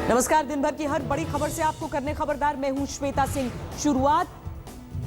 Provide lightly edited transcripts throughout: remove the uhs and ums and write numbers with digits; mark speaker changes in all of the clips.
Speaker 1: नमस्कार। दिन भर की हर बड़ी खबर से आपको करने खबरदार, मैं हूं श्वेता सिंह। शुरुआत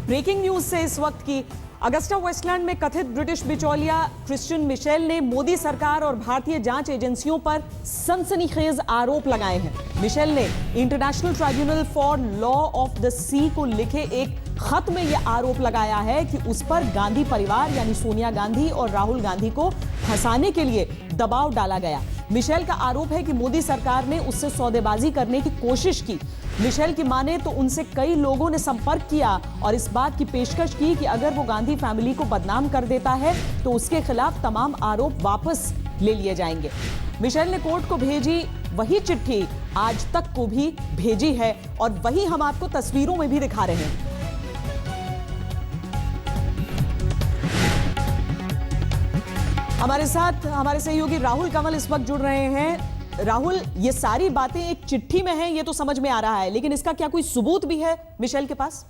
Speaker 1: ब्रेकिंग न्यूज से इस वक्त की। अगस्टा वेस्टलैंड में कथित ब्रिटिश बिचौलिया क्रिश्चियन मिशेल ने मोदी सरकार और भारतीय जांच एजेंसियों पर सनसनीखेज आरोप लगाए हैं। मिशेल ने international tribunal for law of the sea को लिखे एक खत में यह आरोप लगाया है कि उस पर गांधी परिवार यानी सोनिया गांधी और राहुल गांधी को फंसाने के लिए दबाव डाला गया। मिशेल का आरोप है कि मोदी सरकार ने उससे सौदेबाजी करने की कोशिश की। मिशेल की माने तो उनसे कई लोगों ने संपर्क किया और इस बात की पेशकश की कि अगर वो गांधी फैमिली को बदनाम कर देता है तो उसके खिलाफ तमाम आरोप वापस ले लिए जाएंगे। मिशेल ने कोर्ट को भेजी वही चिट्ठी आज तक को भी भेजी है और वही हम आपको तस्वीरों में भी दिखा रहे हैं। हमारे साथ हमारे सहयोगी राहुल कमल इस वक्त जुड़ रहे हैं। राहुल, ये सारी बातें एक चिट्ठी में हैं, ये तो समझ में आ रहा है, लेकिन इसका क्या कोई सबूत भी है मिशेल के पास?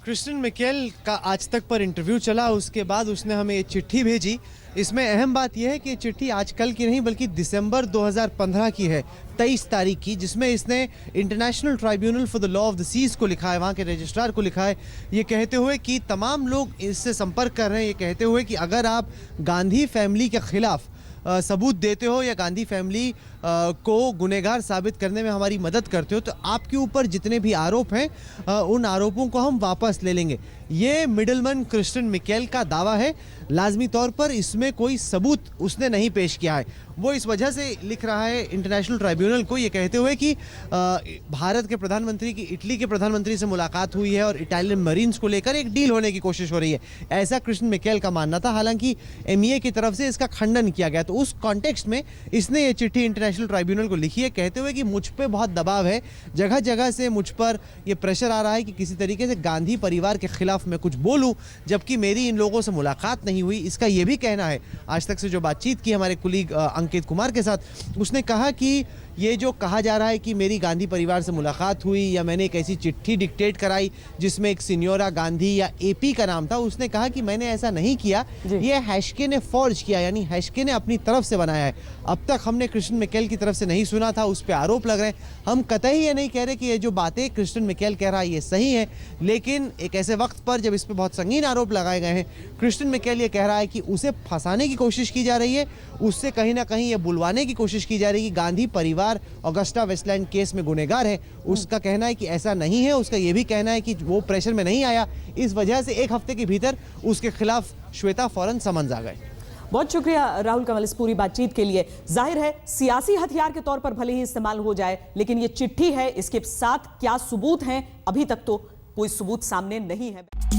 Speaker 2: क्रिश्चियन मिशेल का आज तक पर इंटरव्यू चला, उसके बाद उसने हमें ये चिट्ठी भेजी। इसमें अहम बात यह है कि ये चिट्ठी आजकल की नहीं बल्कि दिसंबर 2015 की है, 23 तारीख की, जिसमें इसने international tribunal for the law of the seas को लिखा है, वहाँ के रजिस्ट्रार को लिखा है, ये कहते हुए कि तमाम लोग इससे संपर्क कर रहे हैं, ये कहते हुए कि अगर आप गांधी फैमिली के खिलाफ सबूत देते हो या गांधी फैमिली को गुनहगार साबित करने में हमारी मदद करते हो तो आपके ऊपर जितने भी आरोप हैं उन आरोपों को हम वापस ले लेंगे। ये मिडलमैन क्रिश्चियन मिशेल का दावा है। लाजमी तौर पर इसमें कोई सबूत उसने नहीं पेश किया है। वो इस वजह से लिख रहा है इंटरनेशनल ट्राइब्यूनल को, ये कहते हुए कि भारत के प्रधानमंत्री की इटली के प्रधानमंत्री से मुलाकात हुई है और इटालियन मरीन्स को लेकर एक डील होने की कोशिश हो रही है, ऐसा क्रिश्चियन मिशेल का मानना था। हालांकि एमईए की तरफ से इसका खंडन किया गया। तो उस कॉन्टेक्स्ट में इसने ये चिट्ठी इंटरनेशनल ट्राइब्यूनल को लिखी है, कहते हुए कि मुझ पे बहुत दबाव है, जगह जगह से मुझ पर यह प्रेशर आ रहा है कि किसी तरीके से गांधी परिवार के खिलाफ मैं कुछ बोलूं, जबकि मेरी इन लोगों से मुलाकात नहीं हुई। इसका यह भी कहना है, आज तक से जो बातचीत की हमारे कुलीग अंकित कुमार के साथ, उसने कहा कि ये जो कहा जा रहा है कि मेरी गांधी परिवार से मुलाकात हुई या मैंने एक ऐसी चिट्ठी डिक्टेट कराई जिसमें एक सिन्योरा गांधी या एपी का नाम था, उसने कहा कि मैंने ऐसा नहीं किया, ये हैशके ने फॉर्ज किया, यानी हैशके ने अपनी तरफ से बनाया है। अब तक हमने क्रिश्चियन मिशेल की तरफ से नहीं सुना था, उस पर आरोप लग रहे हैं। हम कतई ये नहीं कह रहे कि ये जो बातें क्रिश्चियन मिशेल कह रहा है ये सही है, लेकिन एक ऐसे वक्त पर जब इस पर बहुत संगीन आरोप लगाए गए हैं, क्रिश्चियन मिशेल ये कह रहा है कि उसे फंसाने की कोशिश की जा रही है, उससे कहीं ना कहीं ये बुलवाने की कोशिश की जा रही है कि गांधी परिवार अगस्टा वेस्टलैंड केस में गुनहगार है। उसका कहना है कि ऐसा नहीं है। उसका यह भी कहना है कि वो प्रेशर में नहीं आया, इस वजह से एक हफ्ते के भीतर उसके खिलाफ श्वेता फौरन समन्स आ गए।
Speaker 1: बहुत शुक्रिया राहुल कमल इस पूरी बातचीत के लिए। जाहिर है सियासी हथियार के तौर पर भले ही इस्तेमाल हो जाए, लेकिन ये चिट्ठी है, इसके साथ क्या सबूत हैं, अभी तक तो कोई सबूत सामने नहीं है।